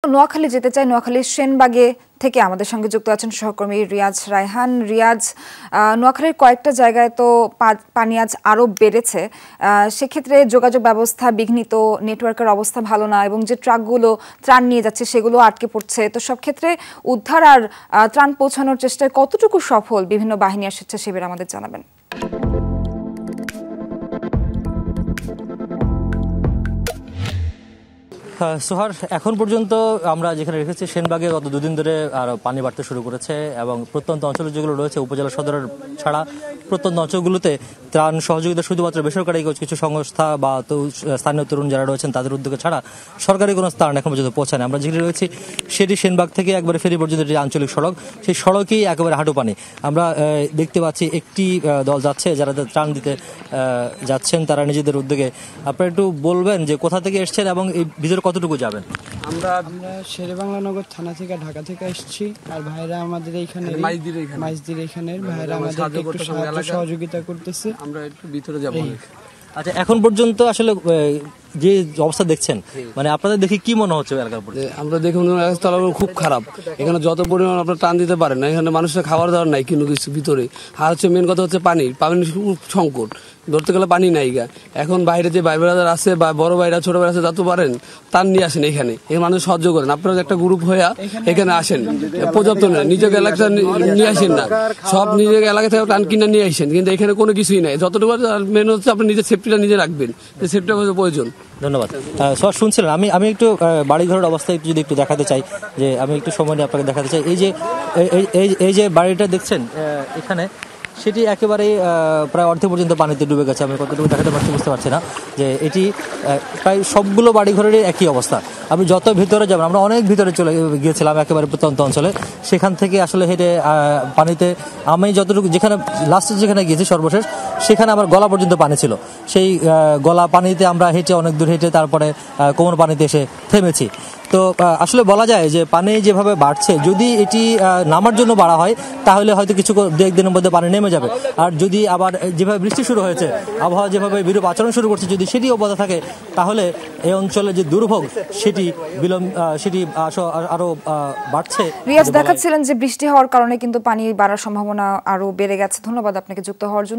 নোয়াখালী যেতে চাই। নোয়াখালীর সেনবাগে থেকে আমাদের সঙ্গে যুক্ত আছেন সহকর্মী রিয়াজ রায়হান। রিয়াজ, নোয়াখালীর কয়েকটা জায়গায় তো পানি আজ আরও বেড়েছে, সেক্ষেত্রে যোগাযোগ ব্যবস্থা বিঘ্নিত, নেটওয়ার্কের অবস্থা ভালো না এবং যে ট্রাকগুলো ত্রাণ নিয়ে যাচ্ছে সেগুলো আটকে পড়ছে। তো সব ক্ষেত্রে উদ্ধার আর ত্রাণ পৌঁছানোর চেষ্টায় কতটুকু সফল বিভিন্ন বাহিনী আর স্বেচ্ছাসেবীরা আমাদের জানাবেন। সোহার, এখন পর্যন্ত আমরা যেখানে রেখেছি সেনবাগে গত দুদিন ধরে আর পানি বাড়তে শুরু করেছে এবং প্রত্যন্ত অঞ্চল যেগুলো রয়েছে উপজেলা সদরের ছাড়া প্রত্যন্ত অঞ্চলগুলোতে ত্রাণ সহযোগিতা শুধুমাত্র বেসরকারি কিছু সংস্থা বা স্থানীয় তরুণ যারা রয়েছেন তাদের উদ্যোগে ছাড়া সরকারি কোনো ত্রাণ এখন পর্যন্ত পৌঁছায়। আমরা যেখানে রয়েছি সেটি সেনবাগ থেকে একবারে ফেরি পর্যন্ত যে আঞ্চলিক সড়ক, সেই সড়কেই একেবারে হাঁটু পানি। আমরা দেখতে পাচ্ছি একটি দল যাচ্ছে, যারা ত্রাণ দিতে যাচ্ছেন তারা নিজেদের উদ্যোগে। আপনারা একটু বলবেন যে কোথা থেকে এসছেন এবং এই ভিতরে কতটুকু যাবেন? আমরা শেরেবাংলা নগর থানা থেকে ঢাকা থেকে এসেছি, আর ভাইরা আমাদের এইখানে মাইজদির এখানের ভাইরা আমাদের একটু সহযোগিতা করতেছে। আমরা একটু ভিতরে যাব। আচ্ছা, এখন পর্যন্ত আসলে যে অবস্থা দেখছেন, মানে আপনাদের দেখে কি মনে হচ্ছে এলাকার উপর? আমরা দেখুন খুব খারাপ। এখানে যত পরিমাণ আপনারা টান দিতে পারেন না, এখানে মানুষের খাবার দাবার নাই কিন্তু কিছু ভিতরে। আর হচ্ছে মেন কথা হচ্ছে পানির সংকট, ধরতে গেলে পানি নাই গা। এখন বাইরে যে ভাই ব্রাদার আছে বা বড় ভাইরা ছোট ভাইরা আছে, যত পারেন টান নিয়ে আসেন এখানে, এই মানুষ সাহায্য করেন। আপনারা একটা গ্রুপ হয়ে এখানে আসেন, পর্যাপ্ত না নিজেকে এলাকা নিয়ে আসেন না, সব নিজের এলাকা থেকে টান কিনে নিয়ে আসেন, কিন্তু এখানে কোনো কিছুই নাই। যতটুকু মেন হচ্ছে আপনি নিজের সেফটিটা নিজে রাখবেন, সেফটিটা হচ্ছে প্রয়োজন। ধন্যবাদ। স্যার, শুনছিলেন আমি একটু বাড়িঘরের অবস্থা যদি একটু দেখাতে চাই, যে আমি একটু সময় নিয়ে আপনাকে দেখাতে চাই। এই যে বাড়িটা দেখছেন এখানে, সেটি একেবারেই প্রায় অর্ধেক পর্যন্ত পানিতে ডুবে গেছে। আমি কতটুকু দেখাতে পারছি বুঝতে পারছি না, যে এটি প্রায় সবগুলো বাড়িঘরেরই একই অবস্থা। আপনি যত ভিতরে যাবেন, আমরা অনেক ভিতরে চলে গিয়েছিলাম একেবারে প্রত্যন্ত অঞ্চলে, সেখান থেকে আসলে হেঁটে পানিতে আমি যতটুকু যেখানে লাস্টে যেখানে গিয়েছি সর্বশেষ, সেখানে আমার গলা পর্যন্ত পানি ছিল। সেই গলা পানিতে আমরা হেঁটে অনেক দূর হেঁটে তারপরে কোমর পানিতে এসে থেমেছি। তো আসলে বলা যায় যে পানি যেভাবে বাড়ছে, যদি এটি নামার জন্য বাড়া হয় তাহলে হয়তো কিছু দু একদিনের মধ্যে পানি নেমে যাবে। আর যদি আবার যেভাবে বৃষ্টি শুরু হয়েছে, আবহাওয়া যেভাবে বিরূপ আচরণ শুরু করছে, যদি সেটি অব্যাহত থাকে তাহলে এই অঞ্চলে যে দুর্ভোগ সেটি আরো বাড়ছে। রিয়াজ দেখাচ্ছিলেন যে বৃষ্টি হওয়ার কারণে কিন্তু পানি বাড়ার সম্ভাবনা আরো বেড়ে গেছে। ধন্যবাদ আপনাকে যুক্ত হওয়ার জন্য।